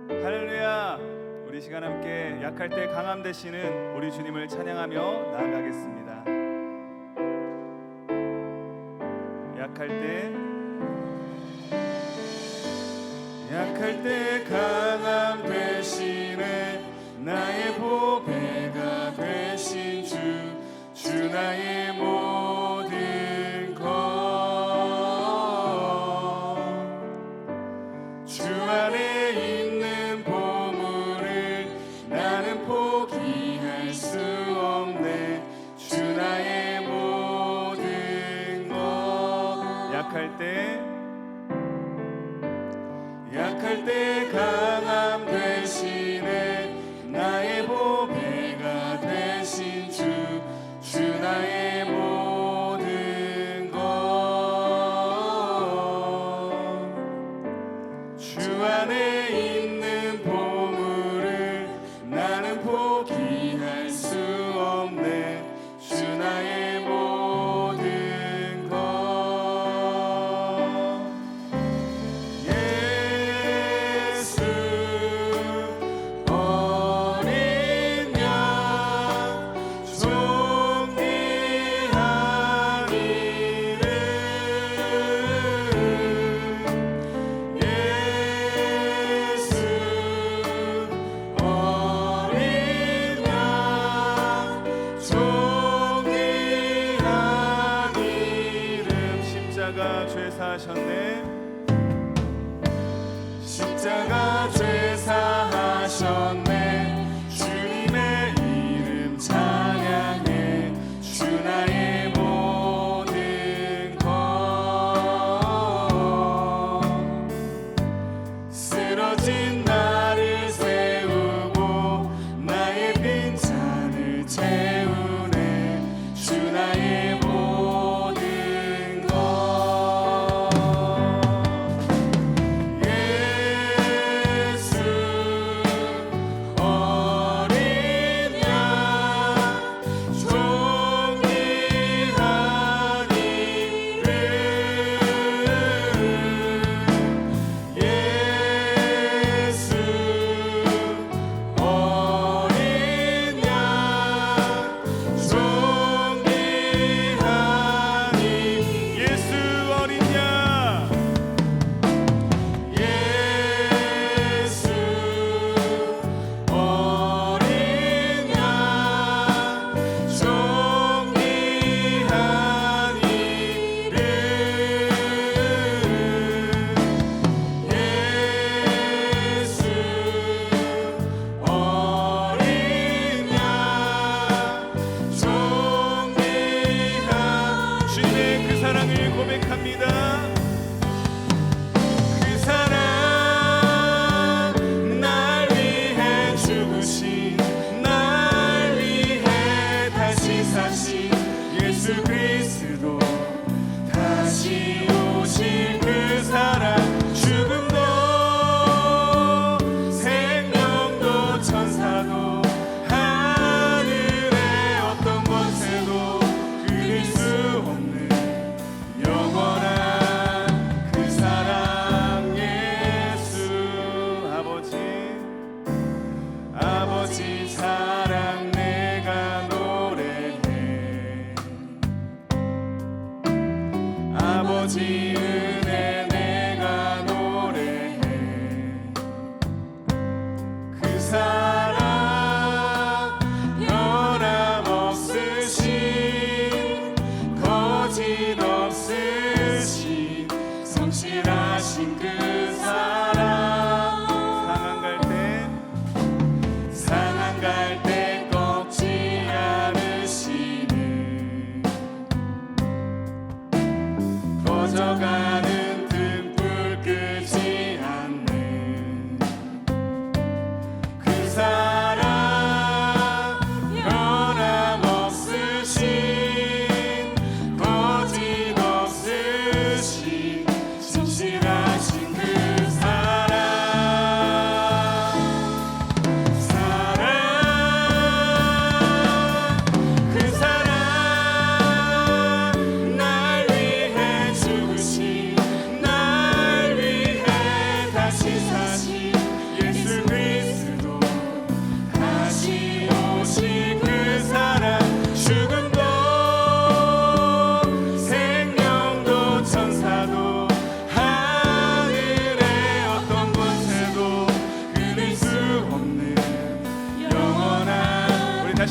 할렐루야. 우리 시간 함께 약할 때 강함 되시는 우리 주님을 찬양하며 나아가겠습니다. 약할 때 강함 되시네 나의 보배가 되신 주 나의 모든 것 주 안에 있는 보물을 나는 포기할 수 없네 주 나의 모든 것 약할 때 강함 되시네 나의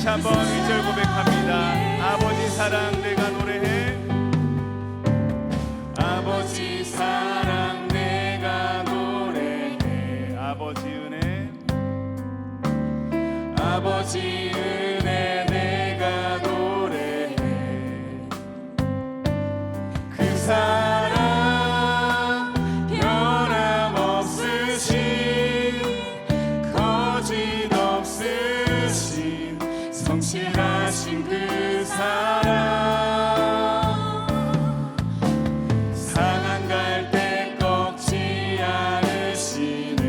다시 한번 1절 고백합니다. 아버지 사랑 내가 노래해. 아버지 사랑 내가 노래해. 아버지 은혜, 아버지 은혜 내가 노래해. 그 사랑 변함없으신 거짓없으신 성실하신 그 사랑, 상한 갈대 꺾지 않으시는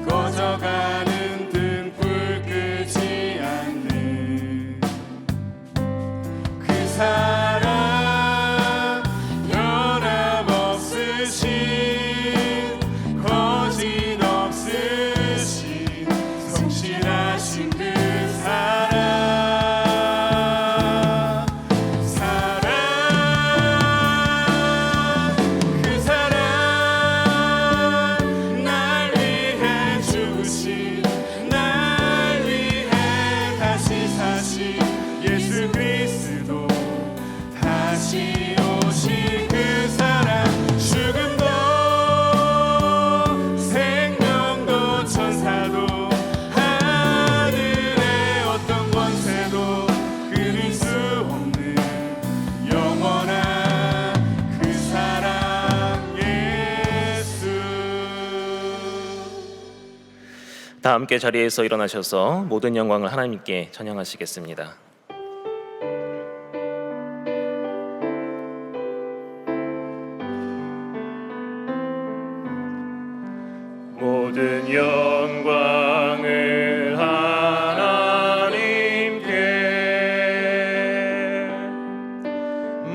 꺼져가는 등불 끄지 않는 그 사랑, 변함없으신 거짓없으신 성실하신 그 사랑, 사랑, 그 사랑, 날 위해 죽으신, 날 위해 다시 사신 예수 그리스도, 다시 오실 그 사랑, 죽음도 생명도 천사도 하늘의 어떤 권세도 끊을 수 없는 영원한 그 사랑 예수. 다 함께 자리에서 일어나셔서 모든 영광을 하나님께 찬양하시겠습니다. 모든 영광을 하나님께,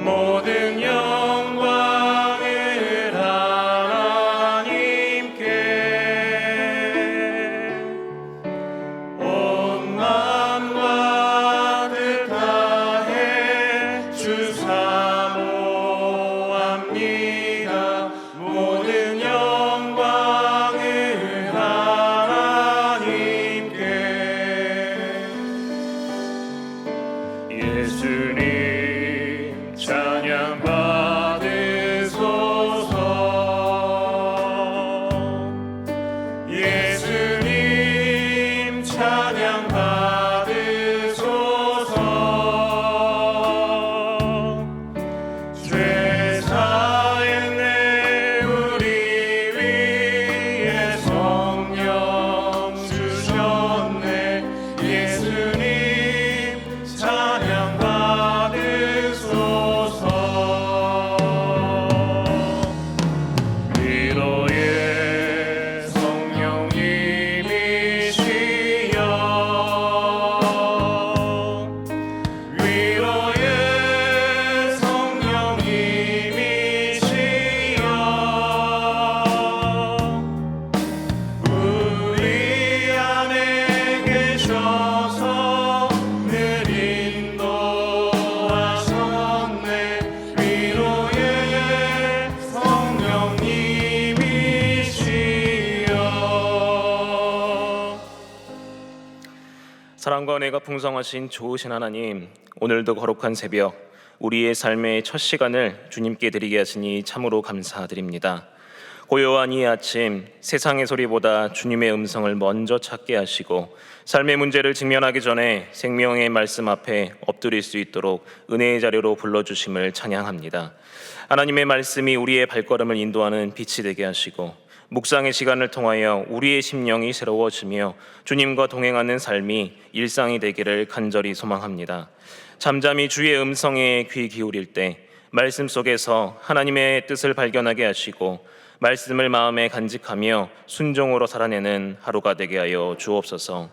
모든 영광을 하나님께, 온 마음과 뜻 다해 주 사모합니다. 모든 영광을 하나님께. 예수님 찬양 받으소서. 예수님 찬양 받으소서. 죄 사했네 우리 위에 성령 주셨네. 예수님 찬양 받으소서. 위로의 성령님이시여, 위로의 성령님이시여, 우리 안에 계셔서 늘 인도하셨네. 위로의 성령님이시여. 사랑과 은혜가 풍성하신 좋으신 하나님, 오늘도 거룩한 새벽 우리의 삶의 첫 시간을 주님께 드리게 하시니 참으로 감사드립니다. 고요한 이 아침, 세상의 소리보다 주님의 음성을 먼저 찾게 하시고 삶의 문제를 직면하기 전에 생명의 말씀 앞에 엎드릴 수 있도록 은혜의 자리로 불러주심을 찬양합니다. 하나님의 말씀이 우리의 발걸음을 인도하는 빛이 되게 하시고 묵상의 시간을 통하여 우리의 심령이 새로워지며 주님과 동행하는 삶이 일상이 되기를 간절히 소망합니다. 잠잠히 주의 음성에 귀 기울일 때 말씀 속에서 하나님의 뜻을 발견하게 하시고 말씀을 마음에 간직하며 순종으로 살아내는 하루가 되게 하여 주옵소서.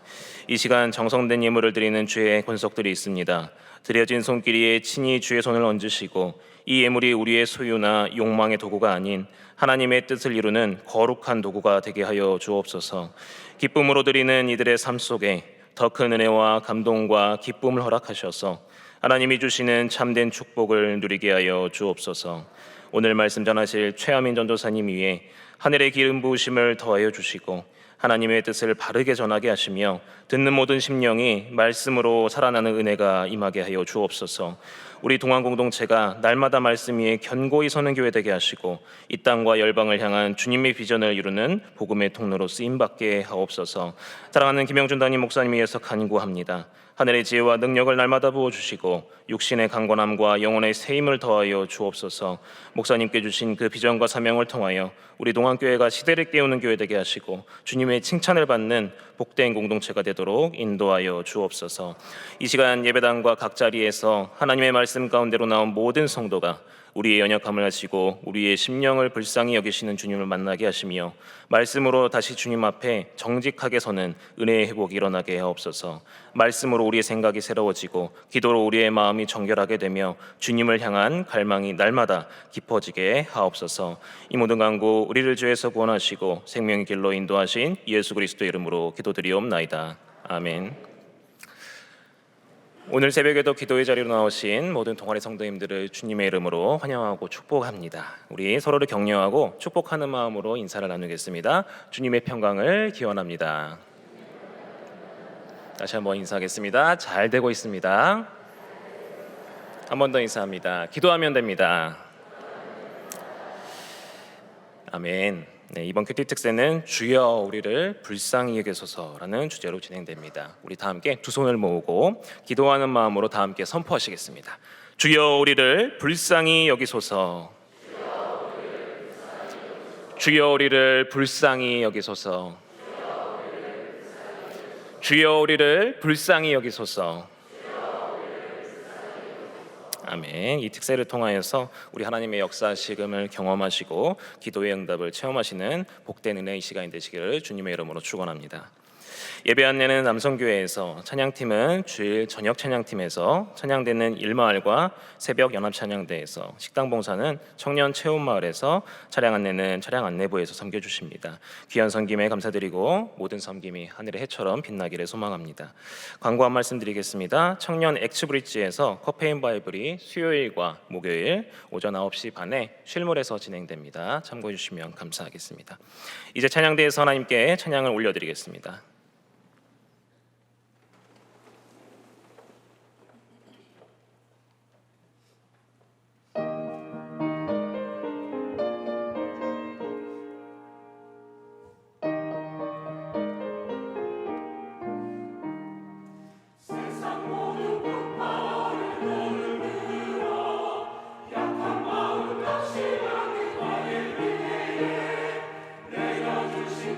이 시간 정성된 예물을 드리는 주의 권속들이 있습니다. 드려진 손길이에 친히 주의 손을 얹으시고 이 예물이 우리의 소유나 욕망의 도구가 아닌 하나님의 뜻을 이루는 거룩한 도구가 되게 하여 주옵소서. 기쁨으로 드리는 이들의 삶 속에 더 큰 은혜와 감동과 기쁨을 허락하셔서 하나님이 주시는 참된 축복을 누리게 하여 주옵소서. 오늘 말씀 전하실 최하민 전도사님 위에 하늘의 기름 부으심을 더하여 주시고 하나님의 뜻을 바르게 전하게 하시며 듣는 모든 심령이 말씀으로 살아나는 은혜가 임하게 하여 주옵소서. 우리 동안 공동체가 날마다 말씀 위에 견고히 서는 교회 되게 하시고 이 땅과 열방을 향한 주님의 비전을 이루는 복음의 통로로 쓰임받게 하옵소서. 사랑하는 김영준 담임 목사님 위해서 간구합니다. 하늘의 지혜와 능력을 날마다 부어주시고 육신의 강건함과 영혼의 세임을 더하여 주옵소서. 목사님께 주신 그 비전과 사명을 통하여 우리 동안교회가 시대를 깨우는 교회 되게 하시고 주님의 칭찬을 받는 복된 공동체가 되도록 인도하여 주옵소서. 이 시간 예배당과 각 자리에서 하나님의 말씀 가운데로 나온 모든 성도가 우리의 연약함을 하시고 우리의 심령을 불쌍히 여기시는 주님을 만나게 하시며 말씀으로 다시 주님 앞에 정직하게 서는 은혜의 회복이 일어나게 하옵소서. 말씀으로 우리의 생각이 새로워지고 기도로 우리의 마음이 정결하게 되며 주님을 향한 갈망이 날마다 깊어지게 하옵소서. 이 모든 간구 우리를 죄에서 구원하시고 생명의 길로 인도하신 예수 그리스도의 이름으로 기도드리옵나이다. 아멘. 오늘 새벽에도 기도의 자리로 나오신 모든 동아리 성도님들을 주님의 이름으로 환영하고 축복합니다. 우리 서로를 격려하고 축복하는 마음으로 인사를 나누겠습니다. 주님의 평강을 기원합니다. 다시 한번 인사하겠습니다. 잘 되고 있습니다. 한 번 더 인사합니다. 기도하면 됩니다. 아멘. 네, 이번 큐티 특세는 주여 우리를 불쌍히 여기소서라는 주제로 진행됩니다. 우리 다 함께 두 손을 모으고 기도하는 마음으로 다 함께 선포하시겠습니다. 주여 우리를 불쌍히 여기소서. 주여 우리를 불쌍히 여기소서. 주여 우리를 불쌍히 여기소서. 아멘. 이 특세를 통하여서 우리 하나님의 역사하심을 경험하시고 기도의 응답을 체험하시는 복된 은혜의 시간이 되시기를 주님의 이름으로 축원합니다. 예배 안내는 남성교회에서, 찬양팀은 주일 저녁 찬양팀에서, 찬양대는 일마을과 새벽 연합 찬양대에서, 식당 봉사는 청년 체험마을에서, 차량 안내는 차량 안내부에서 섬겨주십니다. 귀한 섬김에 감사드리고 모든 섬김이 하늘의 해처럼 빛나기를 소망합니다. 광고 한 말씀 드리겠습니다. 청년 엑스브릿지에서 커페인 바이블이 수요일과 목요일 오전 9시 반에 실물에서 진행됩니다. 참고해 주시면 감사하겠습니다. 이제 찬양대에서 하나님께 찬양을 올려드리겠습니다.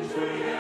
주의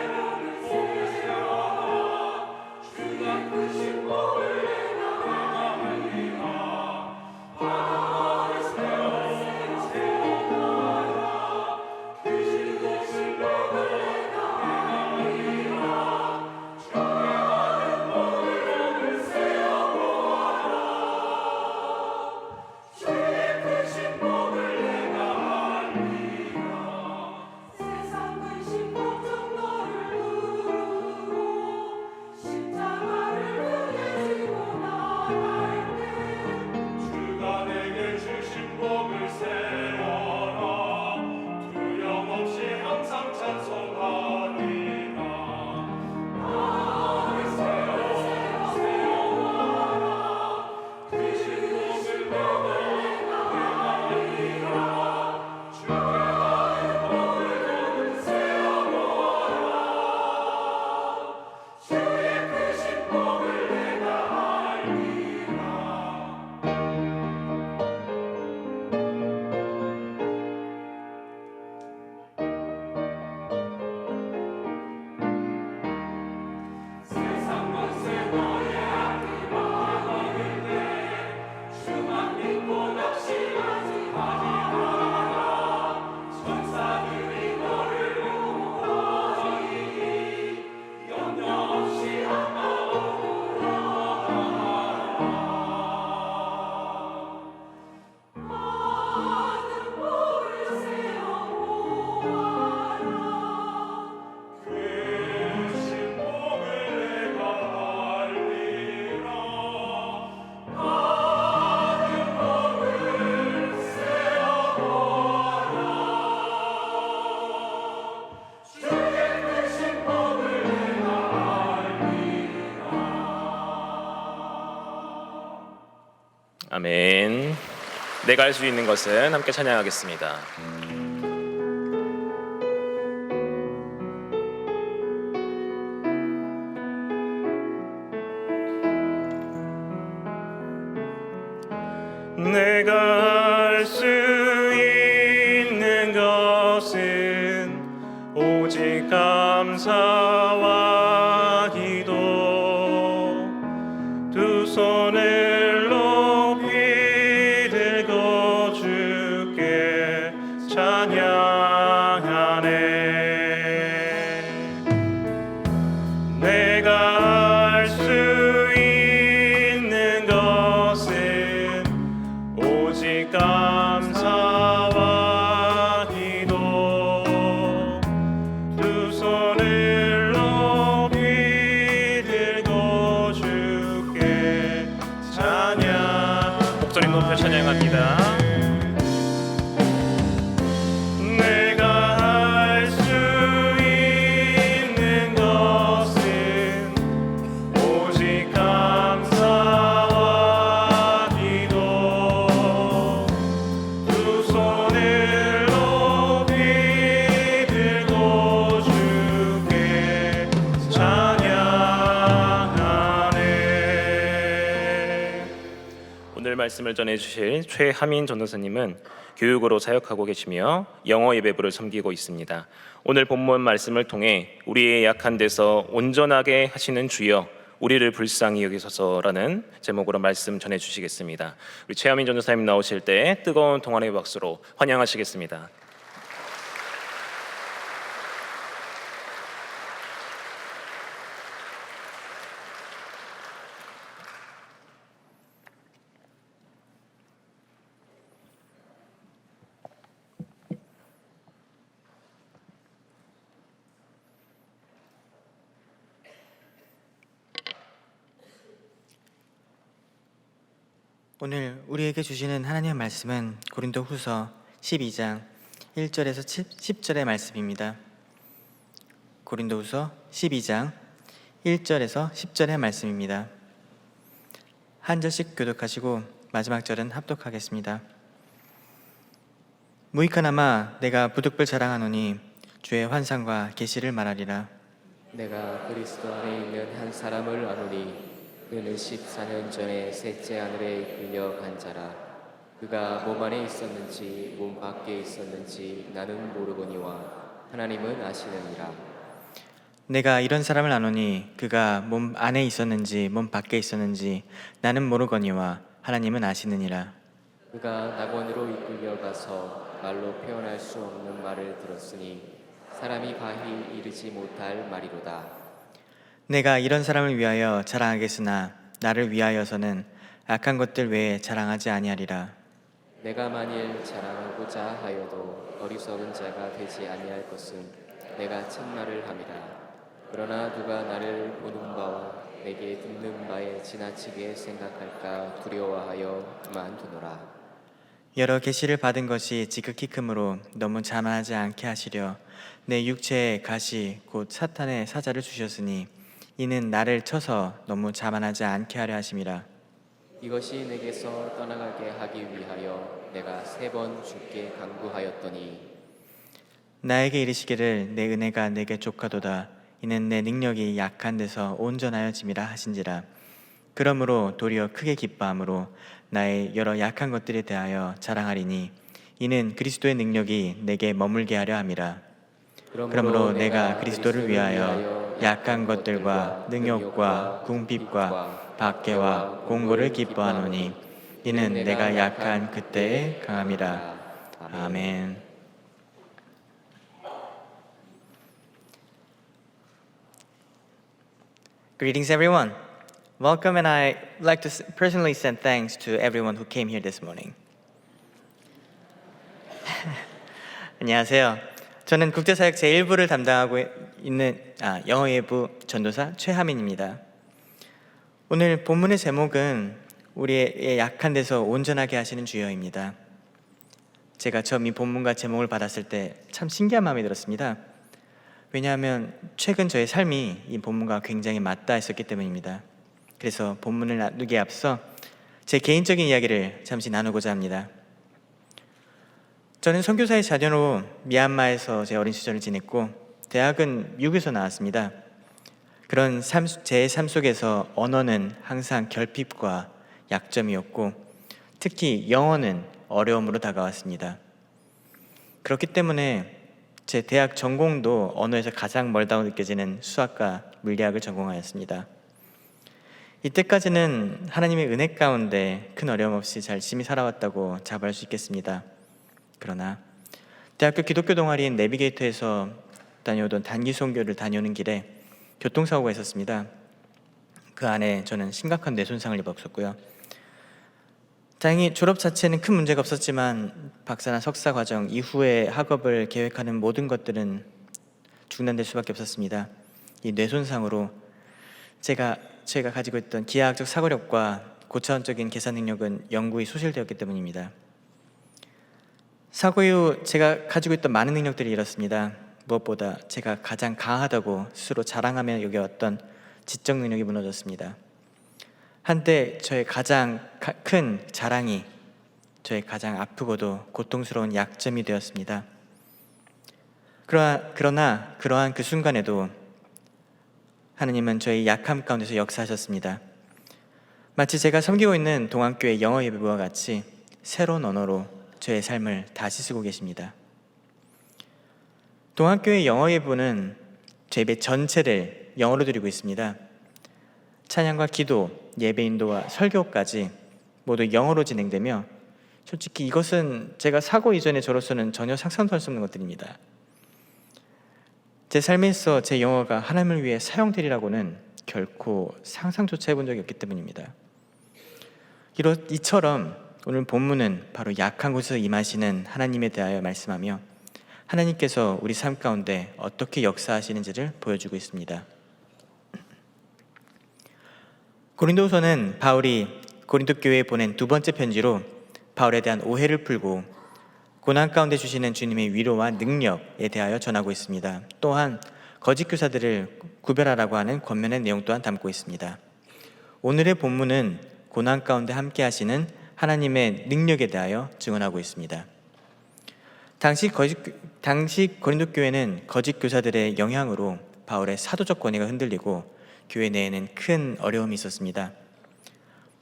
아멘. 내가 할 수 있는 것은 함께 찬양하겠습니다. 내가 할 수 있는 것은 오직 감사와 기도, 두 손을 높이 들고 주께 찬양하네. 내가 할 수 있는 것은 오직 감사와 기도, 두 손을 높이 들고 주께 찬양. 목소리 높여 찬양합니다. 오늘 말씀을 전해주실 최하민 전도사님은 교육으로 사역하고 계시며 영어 예배부를 섬기고 있습니다. 오늘 본문 말씀을 통해 우리의 약한 데서 온전하게 하시는 주여 우리를 불쌍히 여기소서라는 제목으로 말씀 전해주시겠습니다. 우리 최하민 전도사님 나오실 때 뜨거운 동안의 박수로 환영하시겠습니다. 오늘 우리에게 주시는 하나님의 말씀은 고린도후서 12장 1절에서 10절의 말씀입니다. 고린도후서 12장 1절에서 10절의 말씀입니다. 한 절씩 교독하시고 마지막 절은 합독하겠습니다. 무익하나마 내가 부득불 자랑하노니 주의 환상과 계시를 말하리라. 내가 그리스도 안에 있는 한 사람을 아노니 그는 14년 전에 셋째 하늘에 이끌려간 자라. 그가 몸 안에 있었는지 몸 밖에 있었는지 나는 모르거니와 하나님은 아시느니라. 내가 이런 사람을 아노니 그가 몸 안에 있었는지 몸 밖에 있었는지 나는 모르거니와 하나님은 아시느니라. 그가 낙원으로 이끌려가서 말로 표현할 수 없는 말을 들었으니 사람이 가히 이르지 못할 말이로다. 내가 이런 사람을 위하여 자랑하겠으나 나를 위하여서는 악한 것들 외에 자랑하지 아니하리라. 내가 만일 자랑하고자 하여도 어리석은 자가 되지 아니할 것은 내가 참말을 함이라. 그러나 누가 나를 보는 바와 내게 듣는 바에 지나치게 생각할까 두려워하여 그만두노라. 여러 계시를 받은 것이 지극히 크므로 너무 자만하지 않게 하시려 내 육체에 가시 곧 사탄의 사자를 주셨으니 이는 나를 쳐서 너무 자만하지 않게 하려 하심이라. 이것이 내게서 떠나가게 하기 위하여 내가 3번 주께 간구하였더니 나에게 이르시기를 내 은혜가 내게 족하도다. 이는 내 능력이 약한 데서 온전하여짐이라 하신지라. 그러므로 도리어 크게 기뻐함으로 나의 여러 약한 것들에 대하여 자랑하리니 이는 그리스도의 능력이 내게 머물게 하려 함이라. 그러므로 내가 그리스도를 위하여 약한 것들과 능욕과 궁핍과 박해와 공고를 기뻐하노니 이는 내가 약한 그때의 강함이라. 아멘. Greetings everyone. Welcome, and I'd like to personally send thanks to everyone who came here this morning. 안녕하세요. 저는 국제사역 제1부를 담당하고 있는 영어예부 전도사 최하민입니다. 오늘 본문의 제목은 우리의 약한 데서 온전하게 하시는 주여입니다. 제가 처음 이 본문과 제목을 받았을 때 참 신기한 마음이 들었습니다. 왜냐하면 최근 저의 삶이 이 본문과 굉장히 맞닿아 있었기 때문입니다. 그래서 본문을 나누기에 앞서 제 개인적인 이야기를 잠시 나누고자 합니다. 저는 선교사의 자녀로 미얀마에서 제 어린 시절을 지냈고 대학은 미국에서 나왔습니다. 그런 제 삶 속에서 언어는 항상 결핍과 약점이었고 특히 영어는 어려움으로 다가왔습니다. 그렇기 때문에 제 대학 전공도 언어에서 가장 멀다고 느껴지는 수학과 물리학을 전공하였습니다. 이때까지는 하나님의 은혜 가운데 큰 어려움 없이 잘 열심히 살아왔다고 자부할 수 있겠습니다. 그러나 대학교 기독교 동아리인 내비게이터에서 다녀오던 단기 선교를 다녀오는 길에 교통사고가 있었습니다. 그 안에 저는 심각한 뇌손상을 입었었고요. 다행히 졸업 자체는 큰 문제가 없었지만 박사나 석사 과정 이후에 학업을 계획하는 모든 것들은 중단될 수밖에 없었습니다. 이 뇌손상으로 제가 가지고 있던 기하학적 사고력과 고차원적인 계산 능력은 영구히 소실되었기 때문입니다. 사고 이후 제가 가지고 있던 많은 능력들이 잃었습니다. 무엇보다 제가 가장 강하다고 스스로 자랑하며 여겨왔던 지적 능력이 무너졌습니다. 한때 저의 가장 큰 자랑이 저의 가장 아프고도 고통스러운 약점이 되었습니다. 그러나 그러한 그 순간에도 하나님은 저의 약함 가운데서 역사하셨습니다. 마치 제가 섬기고 있는 동안교회 영어 예배부와 같이 새로운 언어로 저의 삶을 다시 쓰고 계십니다. 동안교회 영어 예배부는 제 예배 전체를 영어로 드리고 있습니다. 찬양과 기도, 예배 인도와 설교까지 모두 영어로 진행되며 솔직히 이것은 제가 사고 이전에 저로서는 전혀 상상도 할 수 없는 것들입니다. 제 삶에 있어 제 영어가 하나님을 위해 사용되리라고는 결코 상상조차 해본 적이 없기 때문입니다. 이처럼 오늘 본문은 바로 약한 곳에서 임하시는 하나님에 대하여 말씀하며 하나님께서 우리 삶 가운데 어떻게 역사하시는지를 보여주고 있습니다. 고린도후서는 바울이 고린도 교회에 보낸 두 번째 편지로 바울에 대한 오해를 풀고 고난 가운데 주시는 주님의 위로와 능력에 대하여 전하고 있습니다. 또한 거짓 교사들을 구별하라고 하는 권면의 내용 또한 담고 있습니다. 오늘의 본문은 고난 가운데 함께 하시는 하나님의 능력에 대하여 증언하고 있습니다. 당시 고린도 교회는 거짓 교사들의 영향으로 바울의 사도적 권위가 흔들리고 교회 내에는 큰 어려움이 있었습니다.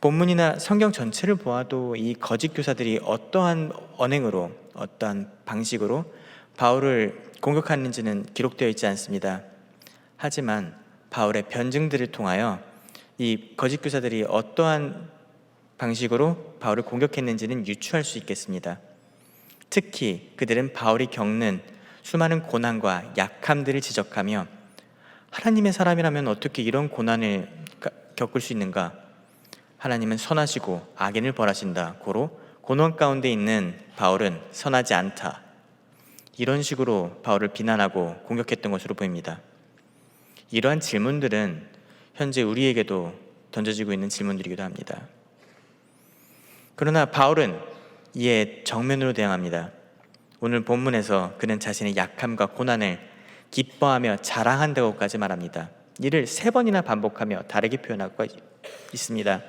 본문이나 성경 전체를 보아도 이 거짓 교사들이 어떠한 언행으로 어떠한 방식으로 바울을 공격하는지는 기록되어 있지 않습니다. 하지만 바울의 변증들을 통하여 이 거짓 교사들이 어떠한 방식으로 바울을 공격했는지는 유추할 수 있겠습니다. 특히 그들은 바울이 겪는 수많은 고난과 약함들을 지적하며 하나님의 사람이라면 어떻게 이런 고난을 겪을 수 있는가? 하나님은 선하시고 악인을 벌하신다. 고로 고난 가운데 있는 바울은 선하지 않다. 이런 식으로 바울을 비난하고 공격했던 것으로 보입니다. 이러한 질문들은 현재 우리에게도 던져지고 있는 질문들이기도 합니다. 그러나 바울은 이에 정면으로 대항합니다. 오늘 본문에서 그는 자신의 약함과 고난을 기뻐하며 자랑한다고까지 말합니다. 이를 3번이나 반복하며 다르게 표현하고 있습니다.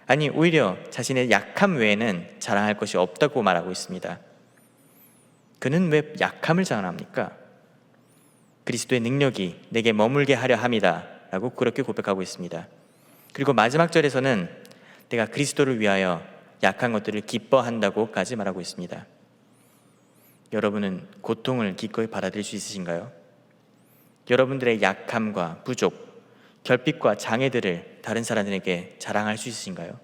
아니, 오히려 자신의 약함 외에는 자랑할 것이 없다고 말하고 있습니다. 그는 왜 약함을 자랑합니까? 그리스도의 능력이 내게 머물게 하려 함이다 라고 그렇게 고백하고 있습니다. 그리고 마지막 절에서는 내가 그리스도를 위하여 약한 것들을 기뻐한다고까지 말하고 있습니다. 여러분은 고통을 기꺼이 받아들일 수 있으신가요? 여러분들의 약함과 부족, 결핍과 장애들을 다른 사람들에게 자랑할 수 있으신가요?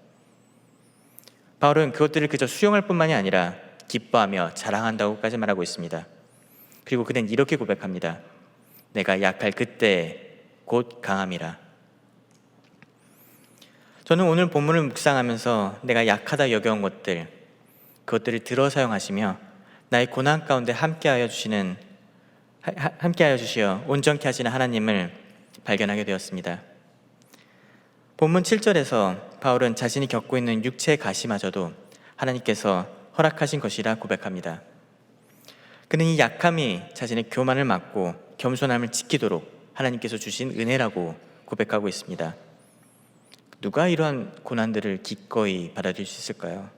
바울은 그것들을 그저 수용할 뿐만이 아니라 기뻐하며 자랑한다고까지 말하고 있습니다. 그리고 그는 이렇게 고백합니다. 내가 약할 그때 곧 강함이라. 저는 오늘 본문을 묵상하면서 내가 약하다 여겨온 것들, 그것들을 들어 사용하시며 나의 고난 가운데 함께하여 주시어 온전케 하시는 하나님을 발견하게 되었습니다. 본문 7절에서 바울은 자신이 겪고 있는 육체의 가시마저도 하나님께서 허락하신 것이라 고백합니다. 그는 이 약함이 자신의 교만을 막고 겸손함을 지키도록 하나님께서 주신 은혜라고 고백하고 있습니다. 누가 이러한 고난들을 기꺼이 받아들일 수 있을까요?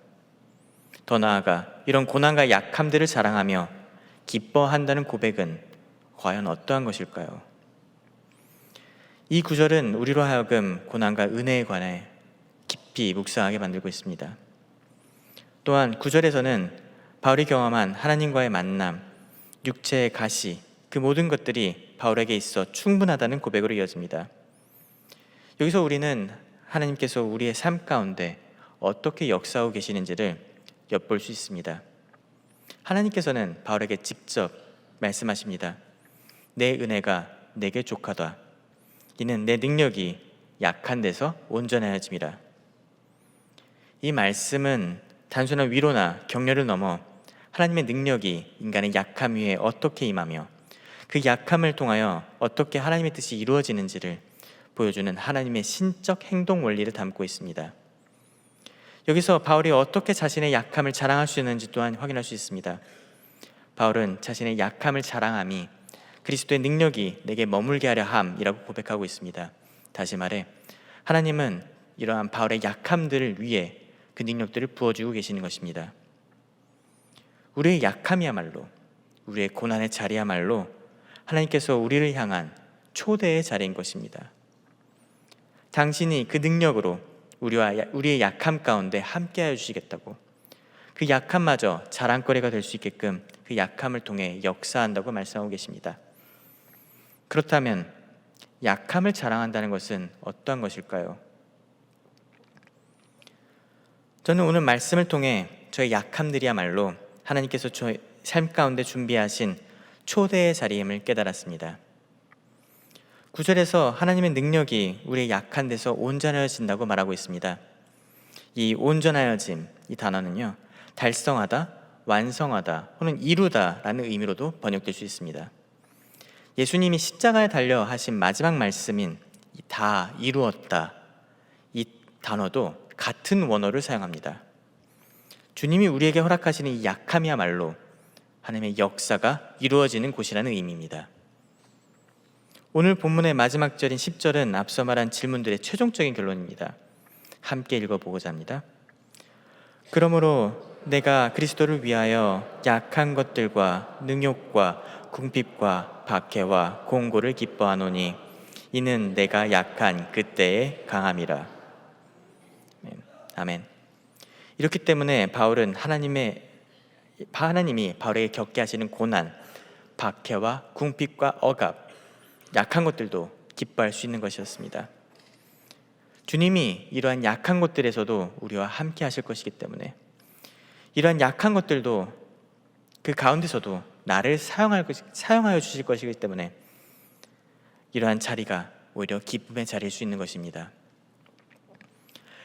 더 나아가 이런 고난과 약함들을 자랑하며 기뻐한다는 고백은 과연 어떠한 것일까요? 이 구절은 우리로 하여금 고난과 은혜에 관해 깊이 묵상하게 만들고 있습니다. 또한 구절에서는 바울이 경험한 하나님과의 만남, 육체의 가시, 그 모든 것들이 바울에게 있어 충분하다는 고백으로 이어집니다. 여기서 우리는 하나님께서 우리의 삶 가운데 어떻게 역사하고 계시는지를 엿볼 수 있습니다. 하나님께서는 바울에게 직접 말씀하십니다. 내 은혜가 내게 족하다. 이는 내 능력이 약한 데서 온전하여짐이라. 이 말씀은 단순한 위로나 격려를 넘어 하나님의 능력이 인간의 약함 위에 어떻게 임하며 그 약함을 통하여 어떻게 하나님의 뜻이 이루어지는지를 보여주는 하나님의 신적 행동 원리를 담고 있습니다. 여기서 바울이 어떻게 자신의 약함을 자랑할 수 있는지 또한 확인할 수 있습니다. 바울은 자신의 약함을 자랑함이 그리스도의 능력이 내게 머물게 하려 함이라고 고백하고 있습니다. 다시 말해 하나님은 이러한 바울의 약함들을 위해 그 능력들을 부어주고 계시는 것입니다. 우리의 약함이야말로, 우리의 고난의 자리야말로 하나님께서 우리를 향한 초대의 자리인 것입니다. 당신이 그 능력으로 우리의 약함 가운데 함께하여 주시겠다고, 그 약함마저 자랑거리가 될 수 있게끔 그 약함을 통해 역사한다고 말씀하고 계십니다. 그렇다면 약함을 자랑한다는 것은 어떠한 것일까요? 저는 오늘 말씀을 통해 저의 약함들이야말로 하나님께서 저의 삶 가운데 준비하신 초대의 자리임을 깨달았습니다. 9절에서 하나님의 능력이 우리의 약한 데서 온전하여진다고 말하고 있습니다. 이 온전하여짐, 이 단어는요, 달성하다, 완성하다 혹은 이루다 라는 의미로도 번역될 수 있습니다. 예수님이 십자가에 달려 하신 마지막 말씀인 다 이루었다, 이 단어도 같은 원어를 사용합니다. 주님이 우리에게 허락하시는 이 약함이야말로 하나님의 역사가 이루어지는 곳이라는 의미입니다. 오늘 본문의 마지막 절인 10절은 앞서 말한 질문들의 최종적인 결론입니다. 함께 읽어보고자 합니다. 그러므로 내가 그리스도를 위하여 약한 것들과 능욕과 궁핍과 박해와 공고를 기뻐하노니 이는 내가 약한 그때의 강함이라. 아멘. 이렇기 때문에 바울은 하나님이 바울에게 겪게 하시는 고난, 박해와 궁핍과 억압, 약한 것들도 기뻐할 수 있는 것이었습니다. 주님이 이러한 약한 것들에서도 우리와 함께 하실 것이기 때문에 이러한 약한 것들도 그 가운데서도 나를 사용하여 주실 것이기 때문에 이러한 자리가 오히려 기쁨의 자리일 수 있는 것입니다.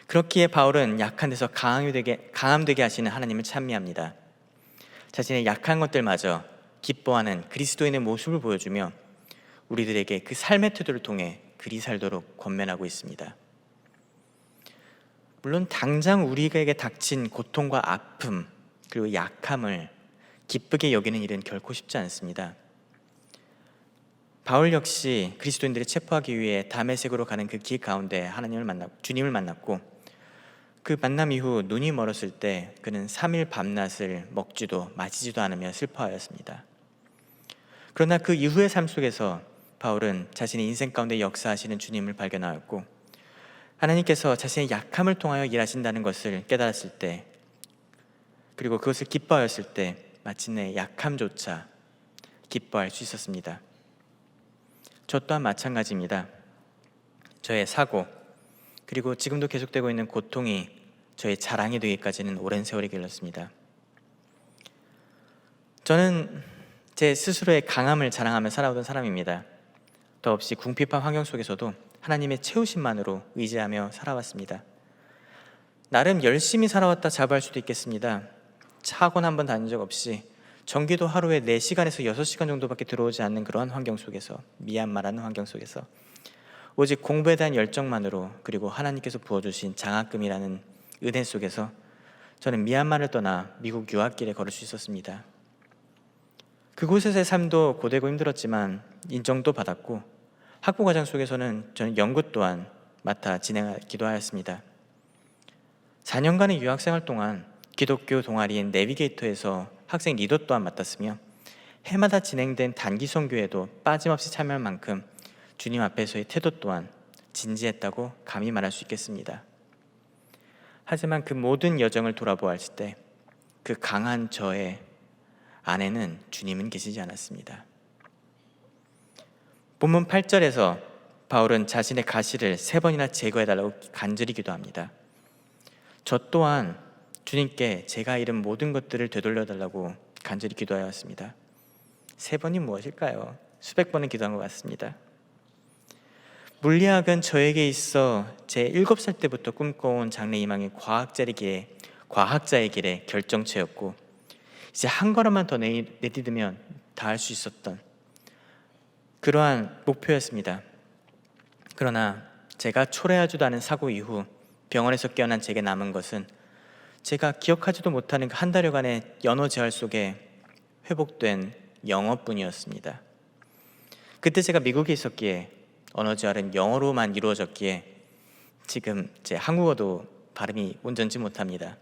그렇기에 바울은 약한 데서 강함되게 하시는 하나님을 찬미합니다. 자신의 약한 것들마저 기뻐하는 그리스도인의 모습을 보여주며 우리들에게 그 삶의 태도를 통해 그리 살도록 권면하고 있습니다. 물론 당장 우리에게 닥친 고통과 아픔 그리고 약함을 기쁘게 여기는 일은 결코 쉽지 않습니다. 바울 역시 그리스도인들을 체포하기 위해 다메섹으로 가는 그 길 가운데 주님을 만났고 그 만남 이후 눈이 멀었을 때 그는 3일 밤낮을 먹지도 마시지도 않으며 슬퍼하였습니다. 그러나 그 이후의 삶 속에서 바울은 자신의 인생 가운데 역사하시는 주님을 발견하였고 하나님께서 자신의 약함을 통하여 일하신다는 것을 깨달았을 때 그리고 그것을 기뻐하였을 때 마침내 약함조차 기뻐할 수 있었습니다. 저 또한 마찬가지입니다. 저의 사고 그리고 지금도 계속되고 있는 고통이 저의 자랑이 되기까지는 오랜 세월이 걸렸습니다. 저는 제 스스로의 강함을 자랑하며 살아오던 사람입니다. 더없이 궁핍한 환경 속에서도 하나님의 채우심만으로 의지하며 살아왔습니다. 나름 열심히 살아왔다 자부할 수도 있겠습니다. 차 학원 한 번 다닌 적 없이 전기도 하루에 4시간에서 6시간 정도밖에 들어오지 않는 그러한 환경 속에서, 미얀마라는 환경 속에서 오직 공부에 대한 열정만으로 그리고 하나님께서 부어주신 장학금이라는 은혜 속에서 저는 미얀마를 떠나 미국 유학길에 걸을 수 있었습니다. 그곳에서의 삶도 고되고 힘들었지만 인정도 받았고 학부 과정 속에서는 저는 연구 또한 맡아 진행하기도 하였습니다. 4년간의 유학생활 동안 기독교 동아리인 내비게이터에서 학생 리더 또한 맡았으며 해마다 진행된 단기 선교에도 빠짐없이 참여할 만큼 주님 앞에서의 태도 또한 진지했다고 감히 말할 수 있겠습니다. 하지만 그 모든 여정을 돌아보았을 때 그 강한 저의 안에는 주님은 계시지 않았습니다. 본문 8절에서 바울은 자신의 가시를 3번이나 제거해달라고 간절히 기도합니다. 저 또한 주님께 제가 잃은 모든 것들을 되돌려달라고 간절히 기도하였습니다. 3번이 무엇일까요? 수백 번은 기도한 것 같습니다. 물리학은 저에게 있어 제 7살 때부터 꿈꿔온 장래희망의 과학자의 길의 결정체였고 이제 한 걸음만 더 내디디면 닿을 수 있었던 그러한 목표였습니다. 그러나 제가 초래하지도 않은 사고 이후 병원에서 깨어난 제게 남은 것은 제가 기억하지도 못하는 그 한 달여간의 연어 재활 속에 회복된 영어뿐이었습니다. 그때 제가 미국에 있었기에 언어 재활은 영어로만 이루어졌기에 지금 제 한국어도 발음이 온전치 못합니다.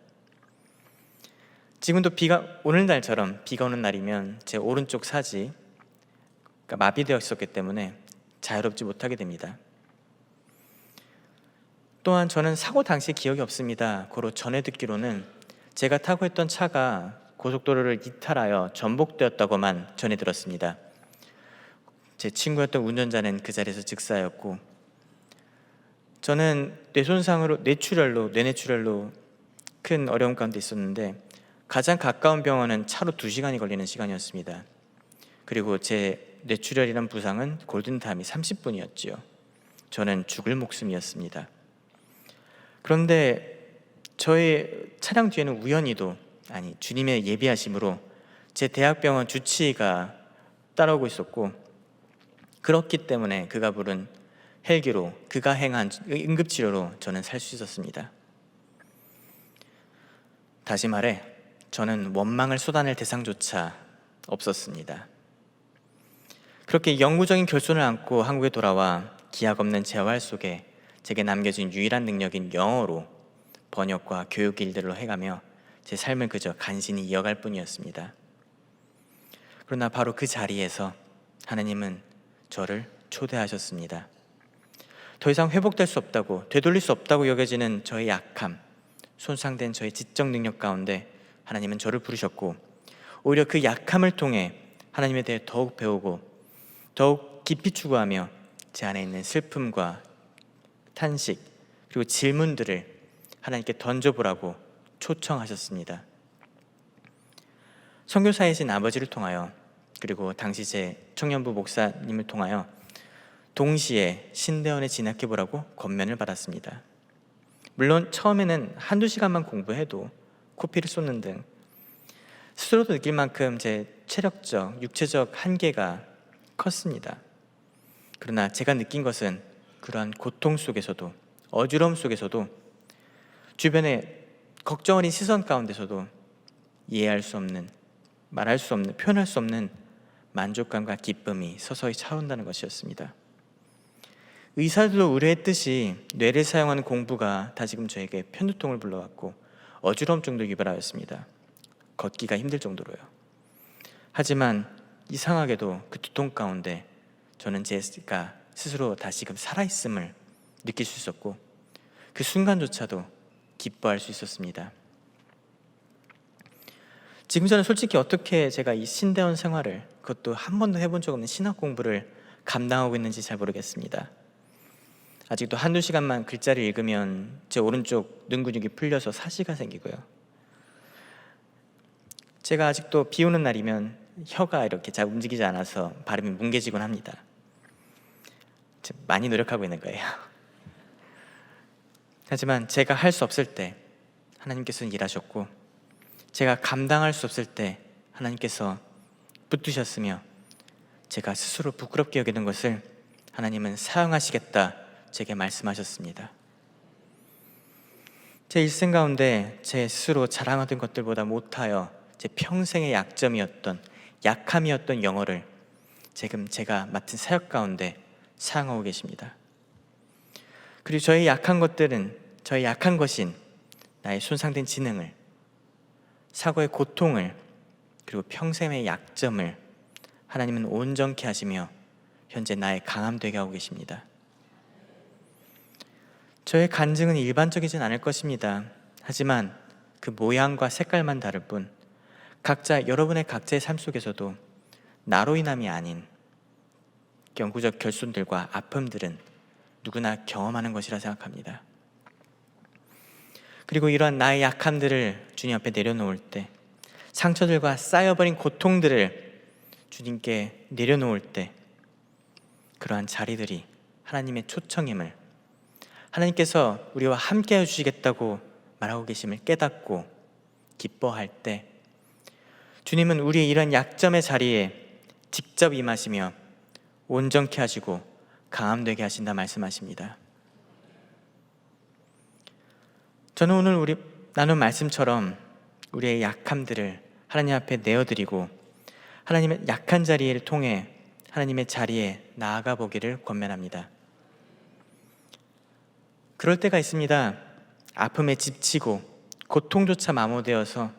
지금도 오늘날처럼 비가 오는 날이면 제 오른쪽 사지 마비되어 있었기 때문에 자유롭지 못하게 됩니다. 또한 저는 사고 당시 기억이 없습니다. 고로 전해 듣기로는 제가 타고 있던 차가 고속도로를 이탈하여 전복되었다고만 전해 들었습니다. 제 친구였던 운전자는 그 자리에서 즉사였고 저는 뇌뇌출혈로 큰 어려움 가운데 있었는데 가장 가까운 병원은 차로 2시간이 걸리는 시간이었습니다. 그리고 제 뇌출혈이란 부상은 골든타임이 30분이었지요. 저는 죽을 목숨이었습니다. 그런데 저의 차량 뒤에는 주님의 예비하심으로 제 대학병원 주치의가 따라오고 있었고 그렇기 때문에 그가 부른 헬기로 그가 행한 응급치료로 저는 살 수 있었습니다. 다시 말해 저는 원망을 쏟아낼 대상조차 없었습니다. 그렇게 영구적인 결손을 안고 한국에 돌아와 기약 없는 재활 속에 제게 남겨진 유일한 능력인 영어로 번역과 교육 일들로 해가며 제 삶을 그저 간신히 이어갈 뿐이었습니다. 그러나 바로 그 자리에서 하나님은 저를 초대하셨습니다. 더 이상 회복될 수 없다고 되돌릴 수 없다고 여겨지는 저의 약함, 손상된 저의 지적 능력 가운데 하나님은 저를 부르셨고 오히려 그 약함을 통해 하나님에 대해 더욱 배우고 더욱 깊이 추구하며 제 안에 있는 슬픔과 탄식 그리고 질문들을 하나님께 던져보라고 초청하셨습니다. 선교사이신 아버지를 통하여 그리고 당시 제 청년부 목사님을 통하여 동시에 신대원에 진학해보라고 권면을 받았습니다. 물론 처음에는 1-2시간만 공부해도 코피를 쏟는 등 스스로도 느낄 만큼 제 체력적, 육체적 한계가 컸습니다. 그러나 제가 느낀 것은 그러한 고통 속에서도 어지러움 속에서도 주변의 걱정 어린 시선 가운데서도 이해할 수 없는, 말할 수 없는, 표현할 수 없는 만족감과 기쁨이 서서히 차오른다는 것이었습니다. 의사들도 의뢰했듯이 뇌를 사용하는 공부가 다시금 저에게 편두통을 불러왔고 어지러움 정도로 유발하였습니다. 걷기가 힘들 정도로요. 하지만 이상하게도 그 두통 가운데 저는 제가 스스로 다시금 살아있음을 느낄 수 있었고 그 순간조차도 기뻐할 수 있었습니다. 지금 저는 솔직히 어떻게 제가 이 신대원 생활을, 그것도 한 번도 해본 적 없는 신학 공부를 감당하고 있는지 잘 모르겠습니다. 아직도 1-2시간만 글자를 읽으면 제 오른쪽 눈 근육이 풀려서 사시가 생기고요. 제가 아직도 비 오는 날이면 혀가 이렇게 잘 움직이지 않아서 발음이 뭉개지곤 합니다. 많이 노력하고 있는 거예요. 하지만 제가 할 수 없을 때 하나님께서는 일하셨고 제가 감당할 수 없을 때 하나님께서 붙드셨으며 제가 스스로 부끄럽게 여기는 것을 하나님은 사용하시겠다 제게 말씀하셨습니다. 제 일생 가운데 제 스스로 자랑하던 것들보다 못하여 제 평생의 약함이었던 영어를 지금 제가 맡은 사역 가운데 사용하고 계십니다. 그리고 저의 약한 것인 나의 손상된 지능을, 사고의 고통을, 그리고 평생의 약점을 하나님은 온전케 하시며 현재 나의 강함 되게 하고 계십니다. 저의 간증은 일반적이진 않을 것입니다. 하지만 그 모양과 색깔만 다를 뿐 여러분의 각자의 삶 속에서도 나로 인함이 아닌 영구적 결손들과 아픔들은 누구나 경험하는 것이라 생각합니다. 그리고 이러한 나의 약함들을 주님 앞에 내려놓을 때, 상처들과 쌓여버린 고통들을 주님께 내려놓을 때, 그러한 자리들이 하나님의 초청임을, 하나님께서 우리와 함께 해주시겠다고 말하고 계심을 깨닫고 기뻐할 때, 주님은 우리의 이런 약점의 자리에 직접 임하시며 온전케 하시고 강함되게 하신다 말씀하십니다. 저는 오늘 우리 나눈 말씀처럼 우리의 약함들을 하나님 앞에 내어드리고 하나님의 약한 자리를 통해 하나님의 자리에 나아가 보기를 권면합니다. 그럴 때가 있습니다. 아픔에 지치고 고통조차 마모되어서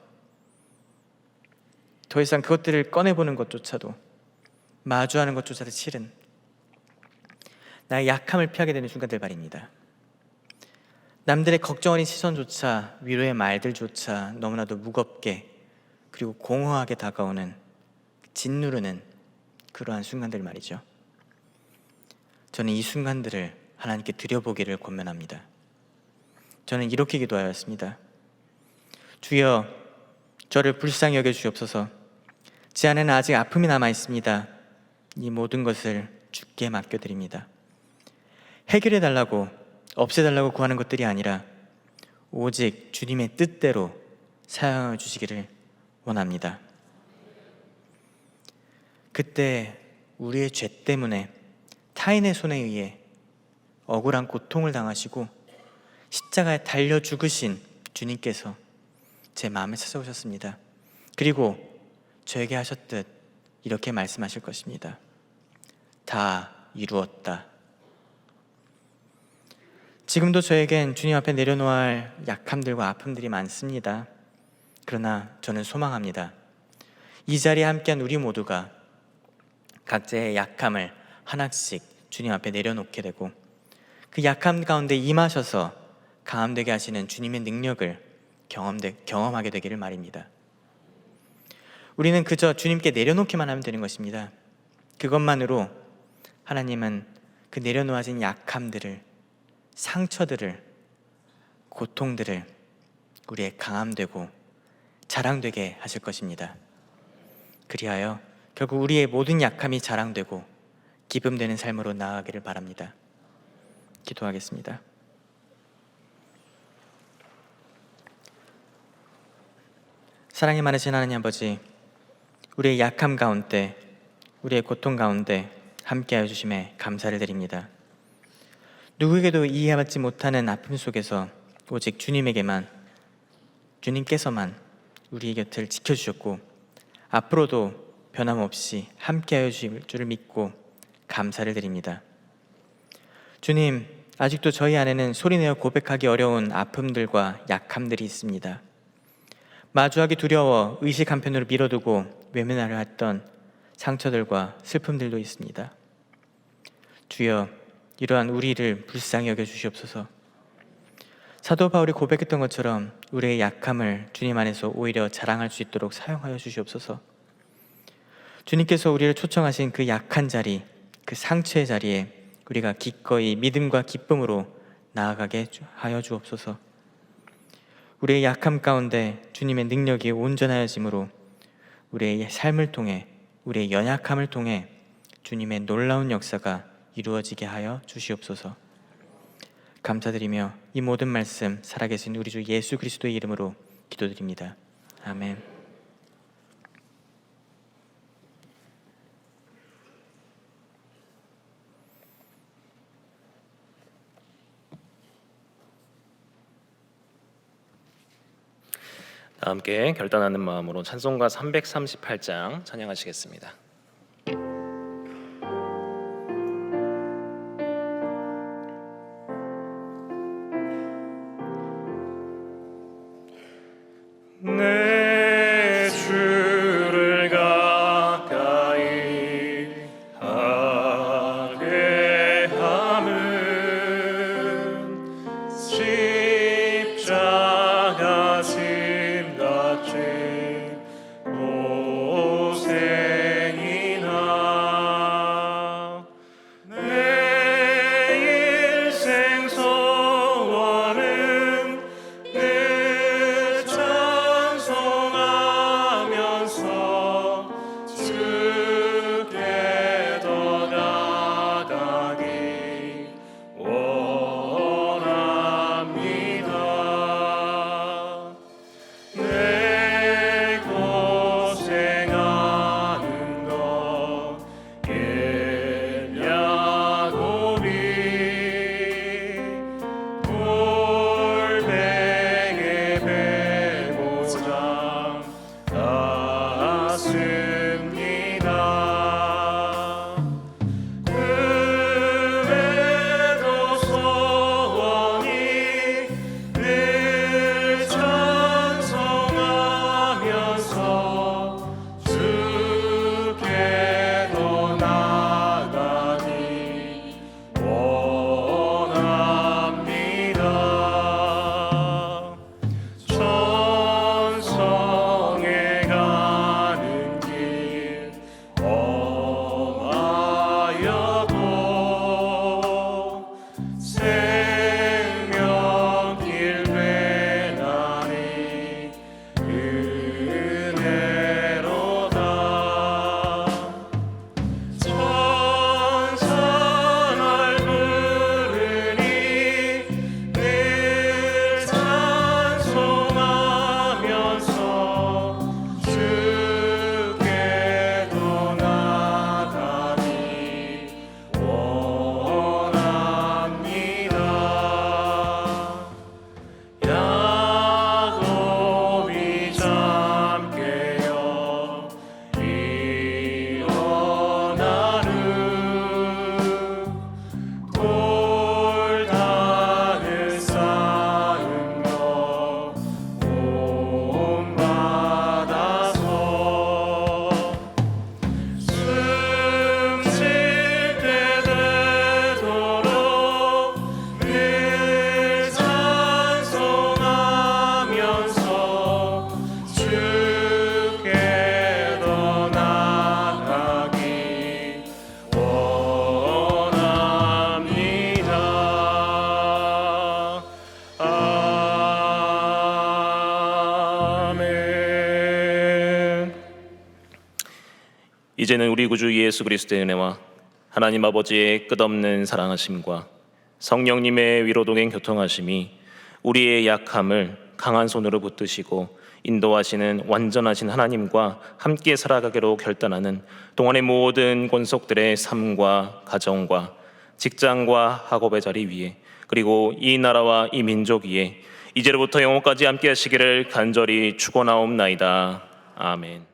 더 이상 그것들을 꺼내보는 것조차도, 마주하는 것조차도 싫은, 나의 약함을 피하게 되는 순간들 말입니다. 남들의 걱정 어린 시선조차, 위로의 말들조차 너무나도 무겁게 그리고 공허하게 다가오는, 짓누르는 그러한 순간들 말이죠. 저는 이 순간들을 하나님께 드려보기를 권면합니다. 저는 이렇게 기도하였습니다. 주여, 저를 불쌍히 여겨주시옵소서. 제 안에는 아직 아픔이 남아있습니다. 이 모든 것을 주께 맡겨드립니다. 해결해달라고, 없애달라고 구하는 것들이 아니라 오직 주님의 뜻대로 사용하여 주시기를 원합니다. 그때 우리의 죄 때문에 타인의 손에 의해 억울한 고통을 당하시고 십자가에 달려 죽으신 주님께서 제 마음에 찾아오셨습니다. 그리고 저에게 하셨듯 이렇게 말씀하실 것입니다. 다 이루었다. 지금도 저에겐 주님 앞에 내려놓아야 할 약함들과 아픔들이 많습니다. 그러나 저는 소망합니다. 이 자리에 함께한 우리 모두가 각자의 약함을 하나씩 주님 앞에 내려놓게 되고 그 약함 가운데 임하셔서 강함되게 하시는 주님의 능력을 경험하게 되기를 말입니다. 우리는 그저 주님께 내려놓기만 하면 되는 것입니다. 그것만으로 하나님은 그 내려놓아진 약함들을, 상처들을, 고통들을 우리의 강함되고 자랑되게 하실 것입니다. 그리하여 결국 우리의 모든 약함이 자랑되고 기쁨되는 삶으로 나아가기를 바랍니다. 기도하겠습니다. 사랑이 많으신 하나님 아버지, 우리의 약함 가운데, 우리의 고통 가운데 함께하여 주심에 감사를 드립니다. 누구에게도 이해받지 못하는 아픔 속에서 오직 주님께서만 우리의 곁을 지켜주셨고 앞으로도 변함없이 함께하여 주실 줄을 믿고 감사를 드립니다. 주님, 아직도 저희 안에는 소리내어 고백하기 어려운 아픔들과 약함들이 있습니다. 마주하기 두려워 의식 한편으로 미뤄두고 외면하려 했던 상처들과 슬픔들도 있습니다. 주여, 이러한 우리를 불쌍히 여겨주시옵소서. 사도 바울이 고백했던 것처럼 우리의 약함을 주님 안에서 오히려 자랑할 수 있도록 사용하여 주시옵소서. 주님께서 우리를 초청하신 그 약한 자리, 그 상처의 자리에 우리가 기꺼이 믿음과 기쁨으로 나아가게 하여 주옵소서. 우리의 약함 가운데 주님의 능력이 온전하여짐으로 우리의 삶을 통해, 우리의 연약함을 통해 주님의 놀라운 역사가 이루어지게 하여 주시옵소서. 감사드리며 이 모든 말씀 살아계신 우리 주 예수 그리스도의 이름으로 기도드립니다. 아멘. 함께 결단하는 마음으로 찬송가 338장 찬양하시겠습니다. 이제는 우리 구주 예수 그리스도의 은혜와 하나님 아버지의 끝없는 사랑하심과 성령님의 위로동행 교통하심이 우리의 약함을 강한 손으로 붙드시고 인도하시는 완전하신 하나님과 함께 살아가기로 결단하는 동안의 모든 권속들의 삶과 가정과 직장과 학업의 자리 위에, 그리고 이 나라와 이 민족 위에 이제로부터 영원까지 함께 하시기를 간절히 축원하옵나이다. 아멘.